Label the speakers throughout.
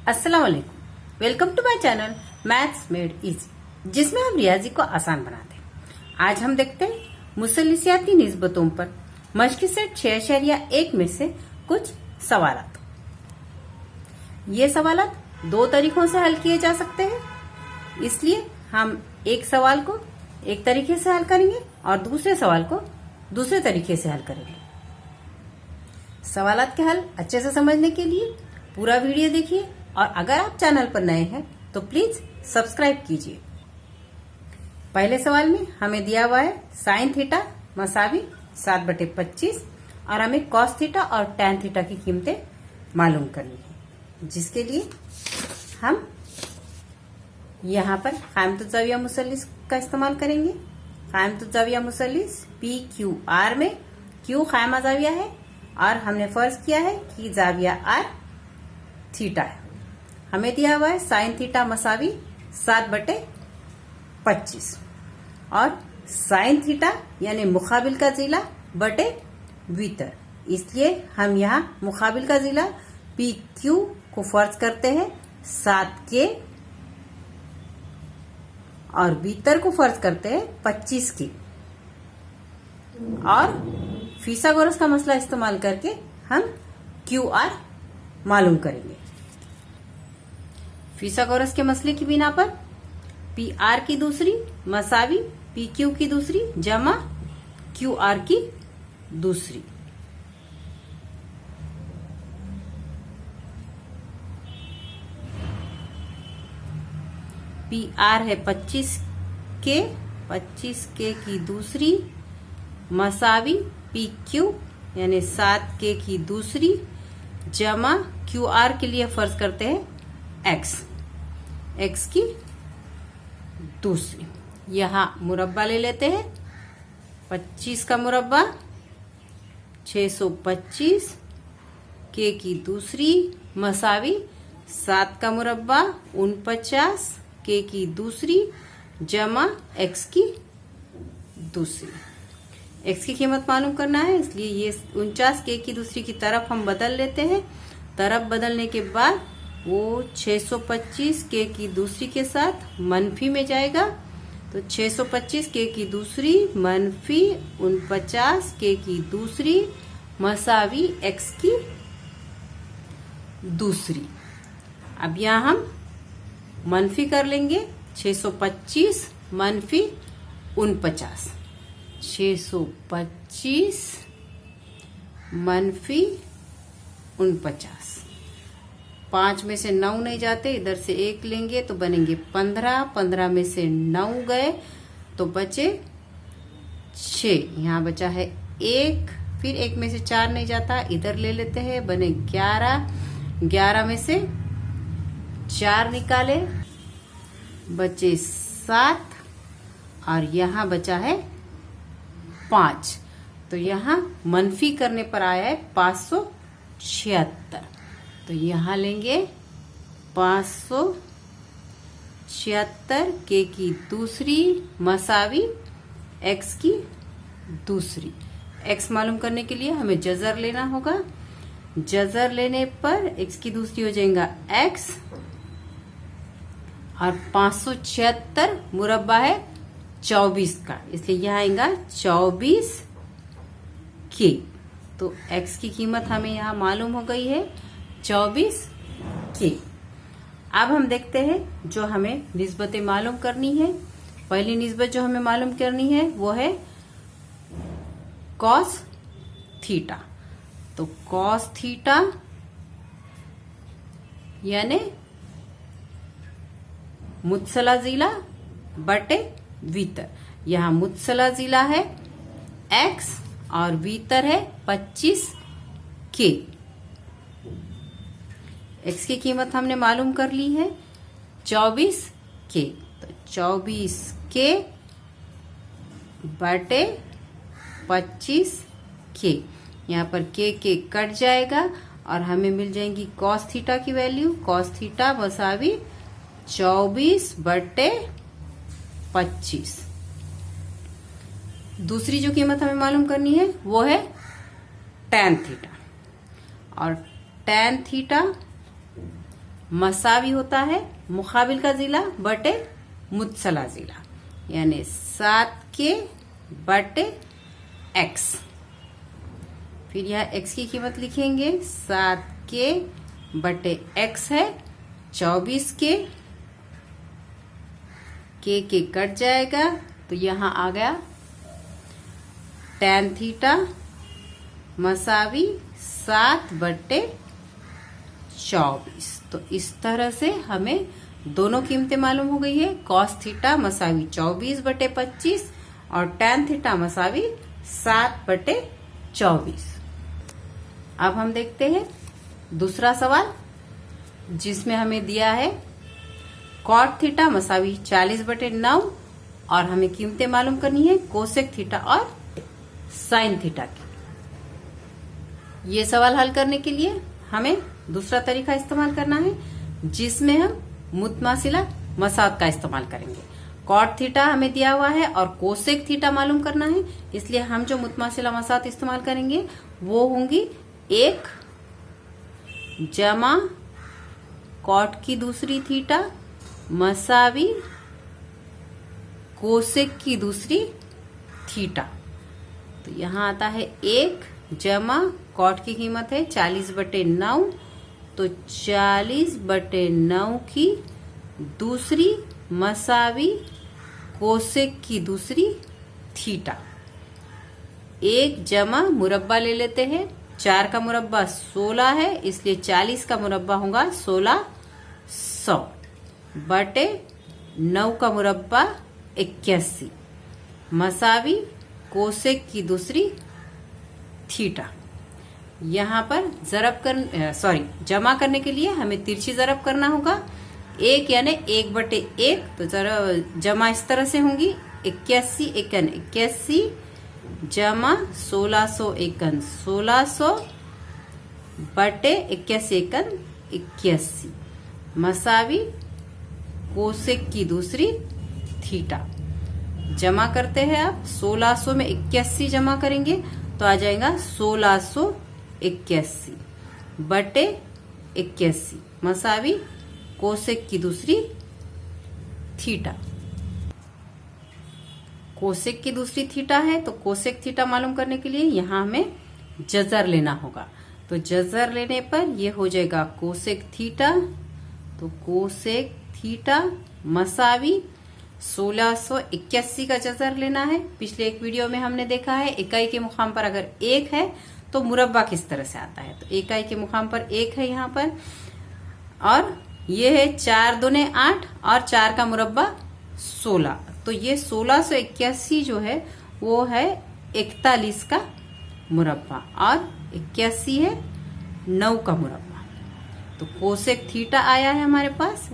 Speaker 1: अस्सलाम वालेकुम। Welcome to my channel maths made easy, जिसमें हम रियाजी को आसान बनाते हैं। आज हम देखते हैं मुसल्लिसियाती निस्बतों पर मश्क़ सेट 6.1 में से कुछ सवालात। ये सवालात दो तरीकों से हल किए जा सकते हैं, इसलिए हम एक सवाल को एक तरीके से हल करेंगे और दूसरे सवाल को दूसरे तरीके से हल करेंगे। सवालात के हल अच्छे से समझने के लिए पूरा वीडियो देखिए और अगर आप चैनल पर नए हैं तो प्लीज सब्सक्राइब कीजिए। पहले सवाल में हमें दिया हुआ है साइन थीटा मसावी 7/25 और हमें कॉस थीटा और टैन थीटा की कीमतें मालूम करनी है, जिसके लिए हम यहाँ पर क़ाइमतुज़्ज़ाविया मुसल्लिस का इस्तेमाल करेंगे। क़ाइमतुज़्ज़ाविया मुसल्लिस PQR में Q क़ाइमा ज़ाविया है और हमने फर्ज किया है कि ज़ाविया R थीटा है। हमें दिया हुआ है साइन थीटा मसावी 7/25 और साइन थीटा यानी मुकाबिल का जिला बटे वितर, इसलिए हम यहाँ मुकाबिल का जिला PQ को फर्ज करते हैं 7K और वितर को फर्ज करते हैं 25K और फिसागोरस का मसला इस्तेमाल करके हम QR मालूम करेंगे। फिसागोरस के मसले की बिना पर PR की दूसरी मसावी PQ की दूसरी जमा QR की दूसरी। PR है 25K की दूसरी मसावी PQ यानी 7K की दूसरी जमा QR के लिए फर्ज करते हैं X की दूसरी। यहाँ मुरब्बा ले लेते हैं। 25 का मुरब्बा 625 K की दूसरी मसावी 7 का मुरब्बा 49 K की दूसरी जमा X की दूसरी। X की कीमत मालूम करना है, इसलिए ये 49 K की दूसरी की तरफ हम बदल लेते हैं। तरफ बदलने के बाद वो 625 K की दूसरी के साथ मनफी में जाएगा, तो 625 K की दूसरी मनफी 49 K की दूसरी मसावी X की दूसरी। अब यहाँ हम मनफी कर लेंगे 625 मनफी 49, 625 मनफी 49। 5 में से 9 नहीं जाते, इधर से 1 लेंगे तो बनेंगे 15। 15 में से 9 गए तो बचे 6। यहाँ बचा है 1, फिर 1 में से 4 नहीं जाता, इधर ले लेते हैं, बने 11। 11 में से 4 निकाले बचे 7 और यहाँ बचा है 5, तो यहाँ मनफी करने पर आया है 576। तो यहाँ लेंगे 576 K की दूसरी मसावी X की दूसरी। X मालूम करने के लिए हमें जजर लेना होगा। जजर लेने पर X की दूसरी हो जाएगा X और 576 मुरब्बा है 24 का, इसलिए यहाँ आएगा 24K। तो X की कीमत हमें यहाँ मालूम हो गई है 24K। अब हम देखते हैं जो हमें निस्बतें मालूम करनी है। पहली निस्बत जो हमें मालूम करनी है वो है कॉस थीटा। तो कॉस थीटा यानी मुत्सला जिला बटे वितर। यहाँ मुत्सला जिला है X और वितर है 25K। X की कीमत हमने मालूम कर ली है 24K, तो 24K बटे 25K। यहाँ पर K कट जाएगा और हमें मिल जाएंगी कॉस थीटा की वैल्यू। कॉस थीटा बसावी 24/25। दूसरी जो कीमत हमें मालूम करनी है वो है टैन थीटा, और टैन थीटा मसावी होता है मुकाबिल का जिला बटे मुत्सला जिला, यानी 7k बटे x। फिर यह x की कीमत लिखेंगे, 7k बटे x है 24k, के कट जाएगा तो यहाँ आ गया tan थीटा मसावी 7 बटे 24। तो इस तरह से हमें दोनों कीमतें मालूम हो गई है, cos थीटा मसावी 24 बटे 25 और tan थीटा मसावी 7 बटे 24। अब हम देखते हैं दूसरा सवाल, जिसमें हमें दिया है कॉट थीटा मसावी 40 बटे 9 और हमें कीमतें मालूम करनी है कोसेक थीटा और साइन थीटा की। ये सवाल हल करने के लिए हमें दूसरा तरीका इस्तेमाल करना है, जिसमें हम मुतमासिला मसात का इस्तेमाल करेंगे। कॉट थीटा हमें दिया हुआ है और कोसेक थीटा मालूम करना है, इसलिए हम जो मुतमासिला मसात इस्तेमाल करेंगे वो होंगी 1 जमा कॉट की दूसरी थीटा मसावी कोसेक की दूसरी थीटा। तो यहाँ आता है 1 जमा कॉट की कीमत है 40 बटे 9, तो 40 बटे 9 की दूसरी मसावी कोसेक की दूसरी थीटा। 1 जमा मुरब्बा ले लेते हैं, 4 का मुरब्बा 16 है, इसलिए 40 का मुरब्बा होगा 1600 बटे 9 का मुरब्बा 81 मसावी कोसेक की दूसरी थीटा। यहाँ पर जमा करने के लिए हमें तिरछी जरब करना होगा। 1 यानी 1 बटे 1, तो जमा इस तरह से होंगी 81 एकन 81 जमा 1600 एकन 1600 बटे 81 एकन 81 मसावी कोसेक की दूसरी थीटा। जमा करते हैं आप, 1600 में 81 जमा करेंगे तो आ जाएगा 1681 बटे 81 मसावी कोसेक की दूसरी थीटा। कोसेक की दूसरी थीटा है तो कोसेक थीटा मालूम करने के लिए यहाँ हमें जजर लेना होगा। तो जजर लेने पर यह हो जाएगा कोसेक थीटा, तो कोसेक थीटा मसावी 1681 का जजर लेना है। पिछले एक वीडियो में हमने देखा है इकाई के मुकाम पर अगर 1 है तो मुरब्बा किस तरह से आता है। तो इकाई के मुकाम पर 1 है यहाँ पर, और ये है 4 दूने 8 और 4 का मुरब्बा 16, तो ये 1681 जो है वो है 41 का मुरब्बा और 81 है 9 का मुरब्बा। तो कोसेक थीटा आया है हमारे पास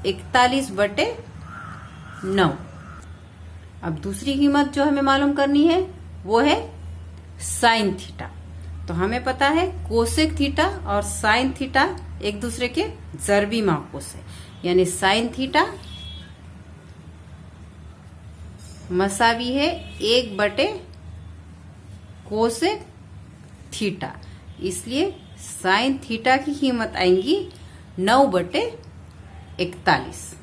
Speaker 1: 41 बटे 9। अब दूसरी कीमत जो हमें मालूम करनी है वो है साइन थीटा। तो हमें पता है कोसेक थीटा और साइन थीटा एक दूसरे के जरबी माकूस है, यानी साइन थीटा मसावी है 1 बटे कोसेक थीटा, इसलिए साइन थीटा की कीमत आएंगी 9 बटे 41।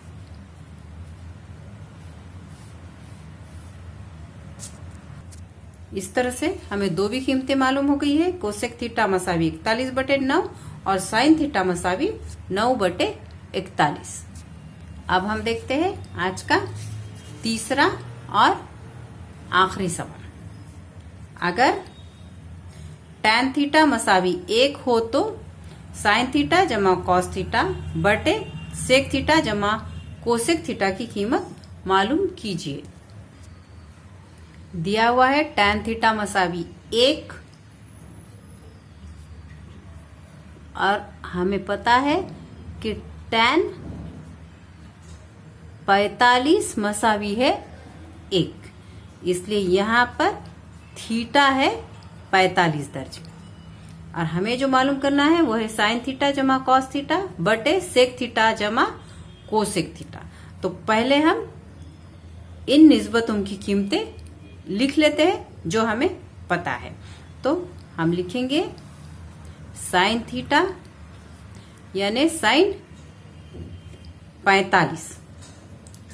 Speaker 1: इस तरह से हमें दो भी कीमतें मालूम हो गई है, कोसेक थीटा मसावी 41 बटे 9 और साइन थीटा मसावी 9 बटे 41। अब हम देखते हैं आज का तीसरा और आखिरी सवाल। अगर tan थीटा मसावी 1 हो तो साइन थीटा जमा कॉस थीटा बटे सेक थीटा जमा कोसेक थीटा की कीमत मालूम कीजिए। दिया हुआ है tan थीटा मसावी 1 और हमें पता है कि tan 45 मसावी है 1, इसलिए यहाँ पर थीटा है 45 दर्जे और हमें जो मालूम करना है वो है साइन थीटा जमा कॉस थीटा बटे सेक थीटा जमा कोसेक थीटा। तो पहले हम इन निस्बतों की कीमतें लिख लेते हैं जो हमें पता है। तो हम लिखेंगे साइन थीटा यानी साइन 45,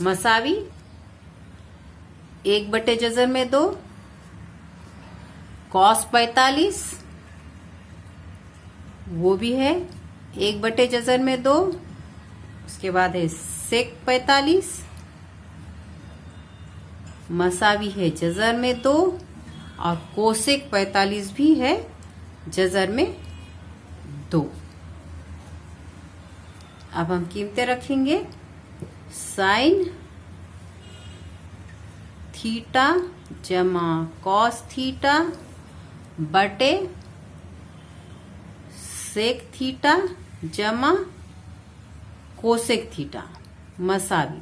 Speaker 1: मसावी 1/जजर में 2, कॉस 45 वो भी है 1/जजर में 2, उसके बाद है सेक 45, मसावी है जजर में 2 और कोसेक 45 भी है जजर में 2। अब हम कीमतें रखेंगे। साइन थीटा जमा कॉस थीटा बटे सेक थीटा जमा कोसेक थीटा मसावी।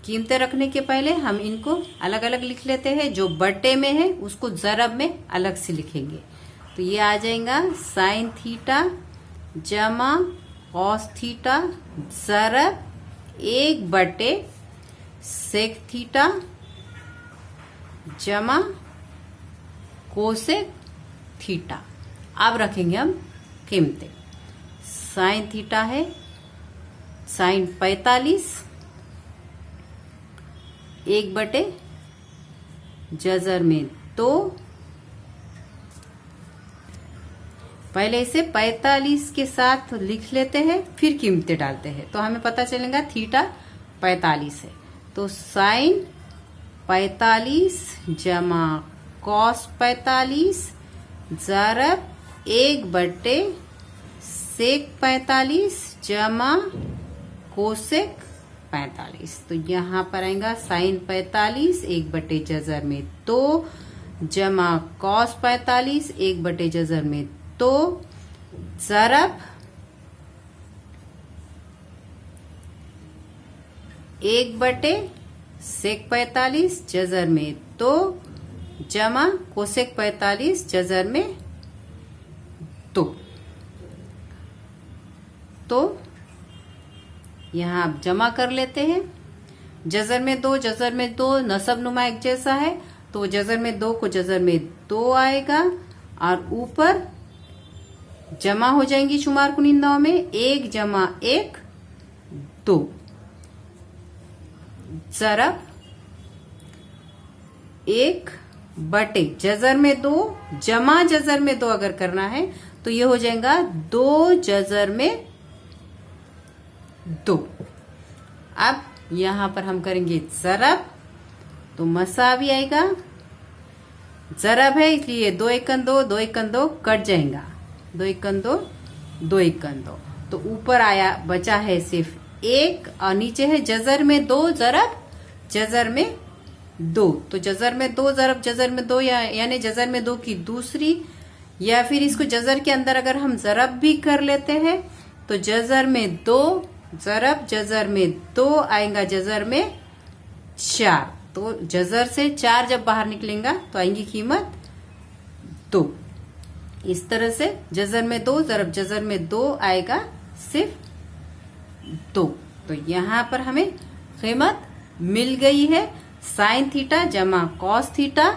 Speaker 1: कीमतें रखने के पहले हम इनको अलग अलग लिख लेते हैं। जो बटे में है उसको जरब में अलग से लिखेंगे। तो ये आ जाएगा साइन थीटा जमा कॉस थीटा जरब 1/सेक थीटा जमा कोसेक थीटा। अब रखेंगे हम कीमतें। साइन थीटा है साइन 45 1/जजर में 2। पहले इसे 45 के साथ लिख लेते हैं फिर कीमतें डालते हैं तो हमें पता चलेगा थीटा 45 है। तो साइन 45 जमा कॉस 45 जरब 1/सेक 45 जमा कोसेक 45। तो यहाँ पर आएगा साइन 45 1/जजर में 2 जमा कॉस 45 1/जजर में 2 जरब 1/सेक 45 जजर में 2 जमा कोसेक 45 जजर में 2। तो यहाँ आप जमा कर लेते हैं। जजर में 2 जजर में 2 नसब नुमा एक जैसा है तो जजर में 2 को जजर में 2 आएगा और ऊपर जमा हो जाएंगी शुमार कुनिंदाओं में 1 जमा 1 2 जरब 1/, जजर में 2 जमा जजर में 2 अगर करना है तो ये हो जाएगा 2 जजर में 2। अब यहां पर हम करेंगे जरब तो मसावी आएगा। जरब है इसलिए 2 एकन 2 2 एकन 2 कट जाएगा 2 एकन 2 2 एकन 2। तो ऊपर आया बचा है सिर्फ 1 और नीचे है जजर में 2 जरब जजर में 2। तो जजर में 2 जरब जजर में 2 यानी जजर में 2 की दूसरी, या फिर इसको जजर के अंदर अगर हम जरब भी कर लेते हैं तो जजर में 2 जरब जजर में 2 आएगा जजर में 4। तो जजर से 4 जब बाहर निकलेगा तो आएंगी कीमत 2। इस तरह से जजर में 2 जरब जजर में 2 आएगा सिर्फ 2। तो यहाँ पर हमें कीमत मिल गई है साइन थीटा जमा कॉस थीटा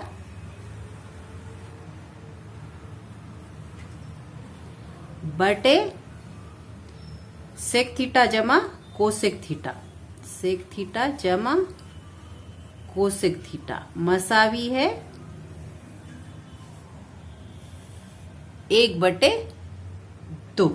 Speaker 1: बटे सेक थीटा जमा कोसेक थीटा, सेक थीटा जमा कोसेक थीटा मसावी है 1/2।